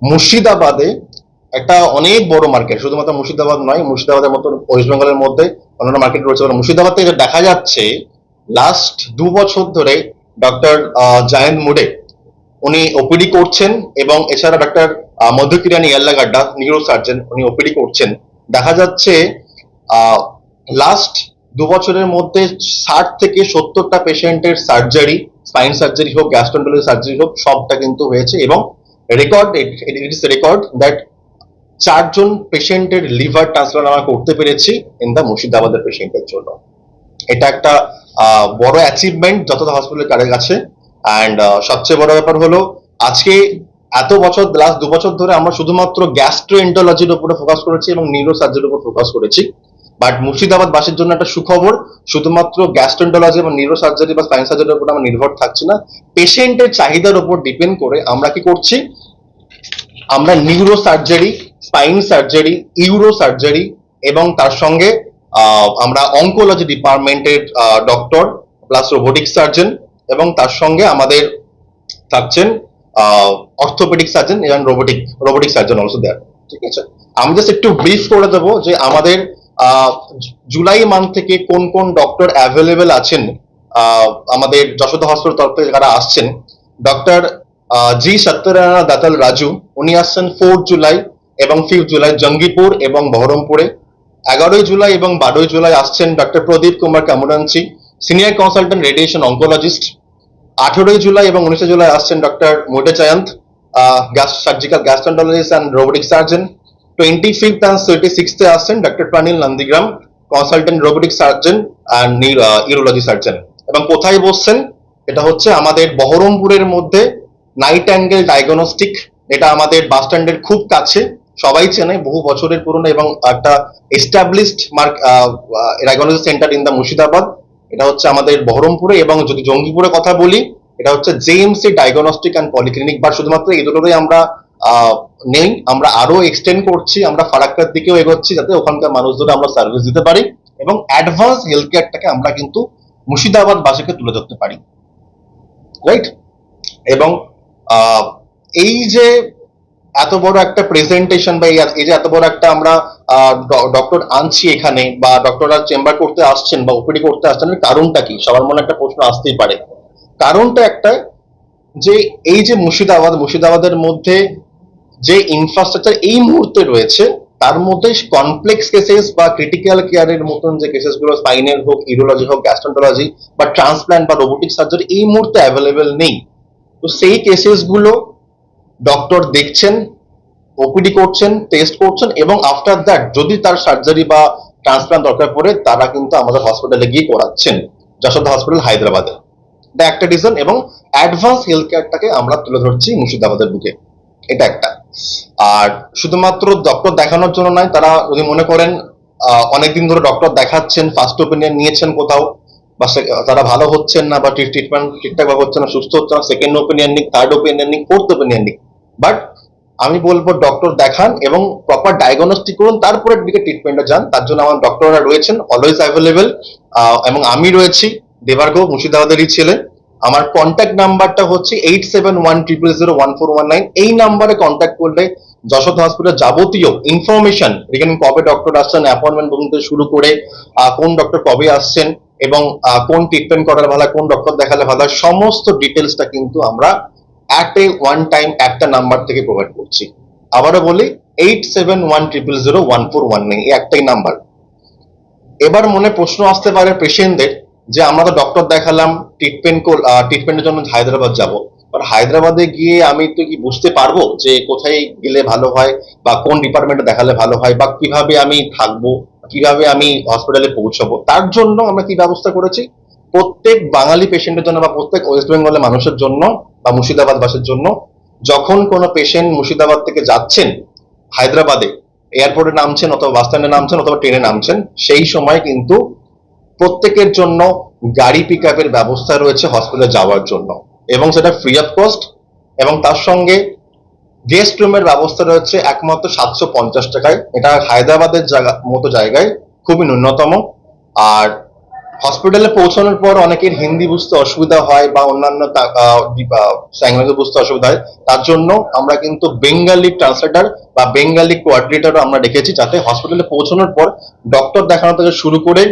মুর্শিদাবাদে একটা অনেক বড় মার্কেট, শুধুমাত্র মুর্শিদাবাদ নয়, মুর্শিদাবাদের মতো ওয়েস্ট বেঙ্গলের মধ্যে অন্যান্য মার্কেট রয়েছে। মুর্শিদাবাদ থেকে দেখা যাচ্ছে লাস্ট 2 বছর ধরে ডক্টর জায়েন্ট মুডে উনি ওপিডি করছেন, এবং এছাড়া ডক্টর মধুকিরানি ইয়াল্লাগাড্ডা নিউরো সার্জন উনি ওপিডি করছেন। দেখা যাচ্ছে লাস্ট 2 বছরের মধ্যে 60 থেকে 70টা পেশেন্টের সার্জারি, স্পাইন সার্জারি হোক, গ্যাস্ট্রোন্টোলজি সার্জারি হোক, সবটা কিন্তু হয়েছে। এবং record, it is record that 4জন পেশেন্টের লিভার ট্রান্সপ্লান্ট আমরা করতে পেরেছি ইন দ্য মুর্শিদাবাদের পেশেন্টের জন্য। এটা একটা বড় অ্যাচিভমেন্ট যতটা হসপিটালের কাছে। অ্যান্ড সবচেয়ে বড় ব্যাপার হলো আজকে এত বছর, লাস্ট 2 বছর ধরে আমরা শুধুমাত্র গ্যাস্ট্রোএন্টারোলজির উপরে ফোকাস করেছি এবং নিউরো সার্জারির উপর ফোকাস করেছি। বাট মুর্শিদাবাদ বাসীর জন্য একটা সুখবর, শুধুমাত্র গ্যাস্ট্রোএন্টারোলজি এবং নিউরো সার্জারি বা স্পাইন সার্জারির উপর আমরা নির্ভর থাকছি না। পেশেন্টের চাহিদার উপর ডিপেন্ড করে আমরা কি করছি, আমরা neuro surgery, spine surgery, uro surgery এবং তার সঙ্গে আমরা অঙ্কোলজি ডিপার্টমেন্টের ডক্টর প্লাস রোবোটিক সার্জন, এবং তার সঙ্গে আমাদের থাকছেন অর্থোপেডিক সার্জন এবং রোবোটিক সার্জন অলসো দেয়ার। ঠিক আছে, আমি জাস্ট একটু ব্রিফ করে দেবো যে আমাদের জুলাই মান্থ থেকে কোন কোন ডক্টর অ্যাভেলেবেল আছেন আমাদের যশোদা হসপিটাল তরফ থেকে যারা আসছেন। ডক্টর জি সত্যনারায়ণ দাতাল রাজু উনি আসছেন 4 জুলাই এবং 5 জুলাই জঙ্গিপুর এবং বহরমপুরে। 11ই জুলাই এবং 12ই জুলাই আসছেন ডক্টর প্রদীপ কুমার কামুরাঞ্চি, সিনিয়র কনসালটেন্ট রেডিয়েশন অঙ্কোলজিস্ট। 18ই জুলাই এবং 19শে জুলাই আসছেন ডক্টর মোটে চায়ন্ত, surgical gastroenterologist and robotic surgeon. 25th and 36th আসছেন ডক্টর প্রাণীল Nandigram, consultant robotic surgeon and urology surgeon. এবং কোথায় বসছেন, এটা হচ্ছে আমাদের বহরমপুরের মধ্যে নাইট অ্যাঙ্গেল ডায়াগনস্টিক, এটা আমাদের বাস স্ট্যান্ডের খুব কাছে, সবাই চেনে, বহু বছরের পুরনো এবং একটা established diagnosis centre in the Murshidabad. এটা হচ্ছে আমাদের বহরমপুরে। এবং যদি জঙ্গিপুরে কথা বলি, এটা হচ্ছে জেএমসি ডায়াগনস্টিক অ্যান্ড পলিক্লিনিক। বা শুধুমাত্র এই দুটোতেই আমরা নেই, আমরা আরো এক্সটেন্ড করছি, আমরা ফারাক্কার দিকেও এগোচ্ছি যাতে ওখানকার মানুষদের আমরা সার্ভিস দিতে পারি এবং অ্যাডভান্স হেলথ কেয়ারটাকে আমরা কিন্তু মুর্শিদাবাদ বাসীকে তুলে ধরতে পারি, রাইট? এবং এই যে এত বড় একটা প্রেজেন্টেশন বা এই যে এত বড় একটা আমরা ডক্টর আনছি এখানে, বা ডক্টররা চেম্বার করতে আসছেন বা ওপিডি করতে আসছেন, এর কারণটা কি? সবার মনে একটা প্রশ্ন আসতেই পারে। কারণটা একটা, যে এই যে মুর্শিদাবাদের মধ্যে যে ইনফ্রাস্ট্রাকচার এই মুহূর্তে রয়েছে, তার মধ্যে কমপ্লেক্স কেসেস বা ক্রিটিক্যাল কেয়ারের মতন যে কেসেস গুলো, স্পাইনের হোক, ইউরোলজি হোক, গ্যাস্ট্রোন্টোলজি বা ট্রান্সপ্ল্যান্ট বা রোবোটিক সার্জারি এই মুহূর্তে অ্যাভেলেবেল নেই। তো সেই কেসেস গুলো ডক্টর দেখছেন, ওপিডি করছেন, টেস্ট করছেন, এবং আফটার দ্যাট যদি তার সার্জারি বা ট্রান্সপ্ল্যান্ট দরকার পড়ে, তারা কিন্তু আমাদের হসপিটালে গিয়ে করাচ্ছেন, যশোদা হসপিটাল হায়দ্রাবাদে। এটা একটা রিজন। এবং অ্যাডভান্স হেলথ কেয়ারটাকে আমরা তুলে ধরছি মুর্শিদাবাদের বুকে, এটা একটা। আর শুধুমাত্র ডক্টর দেখানোর জন্য নয়, তারা যদি মনে করেন অনেকদিন ধরে ডক্টর দেখাচ্ছেন, ফার্স্ট ওপিনিয়ন নিয়েছেন কোথাও, বা তারা ভালো হচ্ছেন না বা ট্রিটমেন্ট ঠিকঠাক ভাবে হচ্ছে না, সুস্থ হচ্ছে না, সেকেন্ড ওপিনিয়ন নিক, থার্ড ওপিনিয়ন নিক, ফোর্থ ওপিনিয়ন নিক, বাট আমি বলবো ডক্টর দেখান এবং প্রপার ডায়াগনস্টিক করুন, তারপরে দিকে ট্রিটমেন্টে যান। তার জন্য আমার ডক্টররা রয়েছেন অলওয়েজ অ্যাভেলেবেল, এবং আমি রয়েছি। দেবার্গ মুর্শিদাবাদেরই ছেলে। আমার কন্ট্যাক্ট নাম্বারটা হচ্ছে 8710001419। এই নাম্বারে কন্ট্যাক্ট করলে যশোদা হসপিটাল যাবতীয় ইনফরমেশন, এখানে কবে ডক্টর আসছেন, অ্যাপয়েন্টমেন্ট বুকিং থেকে শুরু করে কোন ডক্টর কবে আসছেন এবং কোন ট্রিটমেন্ট করার ভালো, কোন ডক্টর দেখালে ভালো, সমস্ত ডিটেলসটা কিন্তু আমরা অ্যাট এ ওয়ান টাইম একটা নাম্বার থেকে প্রোভাইড করছি। আবারও বলি, 8710001419, এই একটাই নাম্বার। এবার মনে প্রশ্ন আসতে পারে পেশেন্টদের যে আমরা তো ডক্টর দেখালাম, ট্রিটমেন্টের জন্য হায়দ্রাবাদ যাব, আর হায়দ্রাবাদে গিয়ে আমি তো কি বুঝতে পারবো যে কোথায় গেলে ভালো হয় বা কোন ডিপার্টমেন্টে দেখালে ভালো হয় বা কিভাবে আমি থাকবো, কিভাবে আমি হসপিটালে পৌঁছাবো? তার জন্য আমরা কি ব্যবস্থা করেছি, প্রত্যেক বাঙালি পেশেন্টের জন্য বা প্রত্যেক ওয়েস্ট বেঙ্গলের মানুষের জন্য বা মুর্শিদাবাদ বাসীর জন্য, যখন কোনো পেশেন্ট মুর্শিদাবাদ থেকে যাচ্ছেন হায়দ্রাবাদে, এয়ারপোর্টে নামছেন অথবা বাস স্ট্যান্ডে নামছেন অথবা ট্রেনে নামছেন, সেই সময় কিন্তু প্রত্যেকের জন্য গাড়ি পিক আপের ব্যবস্থা রয়েছে হসপিটালে যাওয়ার জন্য, এবং সেটা ফ্রি অফ কস্ট। এবং তার সঙ্গে গেস্ট রুমের ব্যবস্থা রয়েছে একমাত্র 750 টাকায়। এটা হায়দ্রাবাদের মতো জায়গায় খুবই ন্যূনতম। আর হসপিটালে পৌঁছানোর পর অনেকের হিন্দি বুঝতে অসুবিধা হয় বা অন্যান্য ল্যাঙ্গুয়েজ বুঝতে অসুবিধা হয়, তার জন্য আমরা কিন্তু বেঙ্গালি ট্রান্সলেটর বা বেঙ্গালি কোঅর্ডিনেটর আমরা রেখেছি, যাতে হসপিটালে পৌঁছানোর পর ডক্টর দেখানো থেকে শুরু করে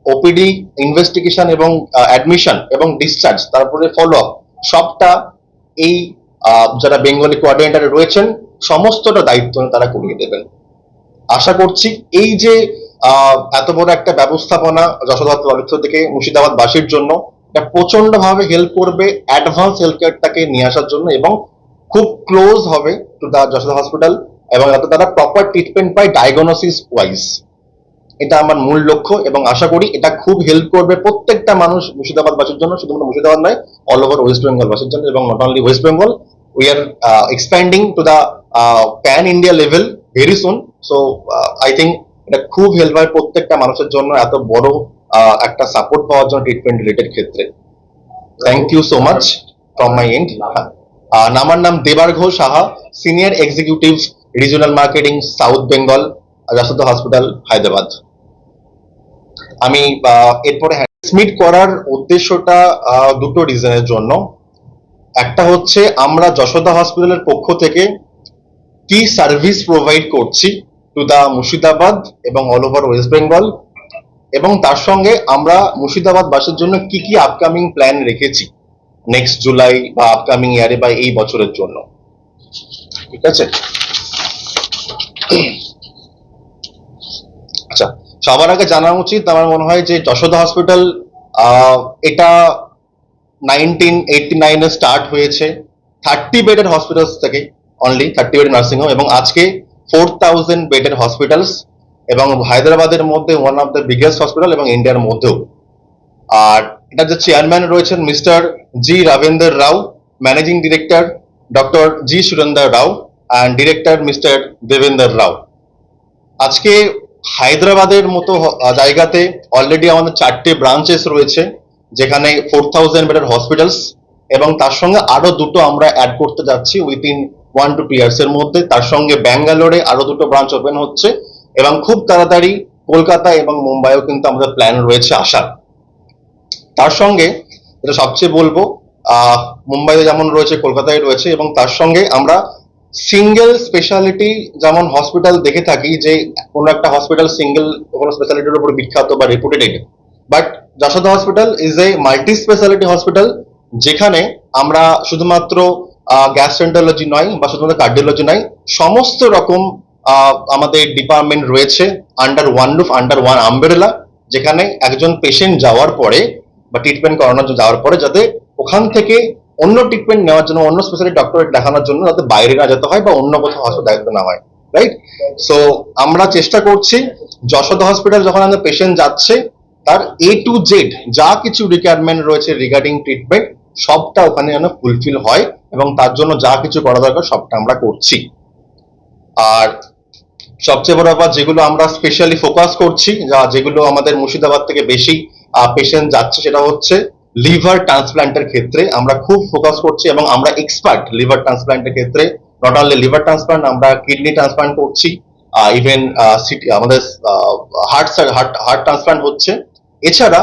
ওপিডি, ইনভেস্টিগেশন এবং অ্যাডমিশন এবং ডিসচার্জ, তারপরে ফলো আপ, সবটা এই যারা বেঙ্গলি কোঅর্ডিনেটর রয়েছেন সমস্তটা দায়িত্ব তারা করিয়ে দেবেন। আশা করছি এই যে এত বড় একটা ব্যবস্থাপনা যশোদা পক্ষ থেকে মুর্শিদাবাদ বাসীর জন্য, এটা প্রচন্ড ভাবে হেল্প করবে অ্যাডভান্স হেলথ কেয়ারটাকে নিয়ে আসার জন্য, এবং খুব ক্লোজ হবে টু দা যশোদা হসপিটাল, এবং যাতে তারা প্রপার ট্রিটমেন্ট পায় ডায়াগনোসিস ওয়াইজ। এটা আমার মূল লক্ষ্য, এবং আশা করি এটা খুব হেল্প করবে প্রত্যেকটা মানুষ মুর্শিদাবাদ বাসীর জন্য, শুধুমাত্র মুর্শিদাবাদ নয়, অল ওভার ওয়েস্ট বেঙ্গল বাসীর জন্য। এবং not only West Bengal, we are expanding to the pan India level very soon. So I think এটা খুব হেল্প হয় প্রত্যেকটা মানুষের জন্য এত বড় একটা সাপোর্ট পাওয়ার জন্য ট্রিটমেন্ট রিলেটেড ক্ষেত্রে। Thank you so much from my end. আমার নাম Debargha Saha, senior executive regional marketing, South Bengal, Yashoda hospital, Hyderabad. আমি এরপরে মিট করার উদ্দেশ্যটা দুটো রিজনের জন্য। একটা হচ্ছে আমরা যশোদা হসপিটালের পক্ষ থেকে কি সার্ভিস প্রোভাইড করছি টু দা মুর্শিদাবাদ এবং অল ওভার ওয়েস্ট বেঙ্গল, এবং তার সঙ্গে আমরা মুর্শিদাবাদ বাসের জন্য কি কি আপকামিং প্ল্যান রেখেছি নেক্সট জুলাই বা আপকামিং ইয়ারে বা এই বছরের জন্য। ঠিক আছে, আচ্ছা, সবার আগে জানা উচিত আমার মনে হয় যে যশোদা হসপিটাল এটা 1989 স্টার্ট হয়েছে 30 বেডের হসপিটালস থেকে, অনলি 30 বেডের নার্সিং হোম, এবং আজকে 4000 বেডের হসপিটালস, এবং হায়দ্রাবাদের মধ্যে one of the biggest hospital এবং ইন্ডিয়ার মধ্যেও। আর এটা যে চেয়ারম্যান রয়েছেন mister G Ravender Rao, managing director doctor G Surender Rao, and director mister Devender Rao. আজকে হায়দ্রাবাদের মতো জায়গাতে অলরেডি আমাদের 4টে ব্রাঞ্চেস রয়েছে, যেখানে 4000 বেডের হসপিটালস, এবং তার সঙ্গে আরো দুটো আমরা অ্যাড করতে যাচ্ছি উইথিন 1 to 2 ইয়ার্স এর মধ্যে। তার সঙ্গে ব্যাঙ্গালোরে আরো দুটো ব্রাঞ্চ ওপেন হচ্ছে, এবং খুব তাড়াতাড়ি কলকাতা এবং মুম্বাইও কিন্তু আমাদের প্ল্যান রয়েছে আসার। তার সঙ্গে যেটা সবচেয়ে বলবো, মুম্বাইতে যেমন রয়েছে কলকাতায় রয়েছে, এবং তার সঙ্গে আমরা সিঙ্গেল স্পেশালিটি যেমন হসপিটাল দেখে থাকি যে কোনো একটা হসপিটাল সিঙ্গেল কোনো স্পেশালিটির উপর বিখ্যাত বা reputed, but Yashoda hospital is a multi speciality hospital, যেখানে আমরা শুধুমাত্র গ্যাস্ট্রেন্টোলজি নয় বা শুধুমাত্র কার্ডিওলজি নয়, সমস্ত রকম আমাদের ডিপার্টমেন্ট রয়েছে under one roof, under one umbrella, যেখানে একজন পেশেন্ট যাওয়ার পরে বা ট্রিটমেন্ট করানোর জন্য যাওয়ার পরে যাতে ওখান থেকে অন্য ট্রিটমেন্ট নেওয়ার জন্য, অন্য স্পেশালিটি ডক্টর দেখানোর জন্য যাতে বাইরে না যেতে হয় বা অন্য কোথাও হসপিটাল দায়িত্ব না হয়, রাইট? সো আমরা চেষ্টা করছি যশোদা হসপিটাল যখন আমাদের পেশেন্ট যাচ্ছে, তার A to Z যা কিছু রিকোয়ারমেন্ট রয়েছে রিগার্ডিং ট্রিটমেন্ট সবটা ওখানে যেন ফুলফিল হয়, এবং তার জন্য যা কিছু করা দরকার সবটা আমরা করছি। আর সবচেয়ে বড় ব্যাপার, যেগুলো আমরা স্পেশালি ফোকাস করছি, যেগুলো আমাদের মুর্শিদাবাদ থেকে বেশি পেশেন্ট যাচ্ছে, সেটা হচ্ছে লিভার ট্রান্সপ্ল্যান্টের ক্ষেত্রে আমরা খুব ফোকাস করছি, এবং আমরা এক্সপার্ট লিভার ট্রান্সপ্ল্যান্টের ক্ষেত্রে। নট অনলি লিভার ট্রান্সপ্ল্যান্ট, আমরা কিডনি ট্রান্সপ্ল্যান্ট করছি, ইভেন আমাদের হার্ট ট্রান্সপ্ল্যান্ট হচ্ছে। এছাড়া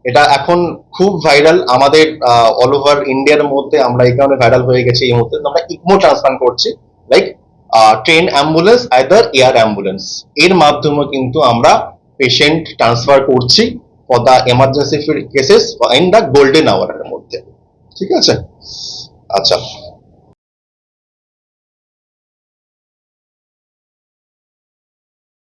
এটা এখন খুব ভাইরাল আমাদের অল ওভার ইন্ডিয়ার মধ্যে, আমরা এই কারণে ভাইরাল হয়ে গেছি এই মুহূর্তে, আমরা ইকমো ট্রান্সপ্ল্যান্ট করছি, like train ambulance either air ambulance, এর মাধ্যমে কিন্তু আমরা পেশেন্ট ট্রান্সফার করছি for the emergency cases in the golden আওয়ারের মধ্যে। ঠিক আছে, আচ্ছা।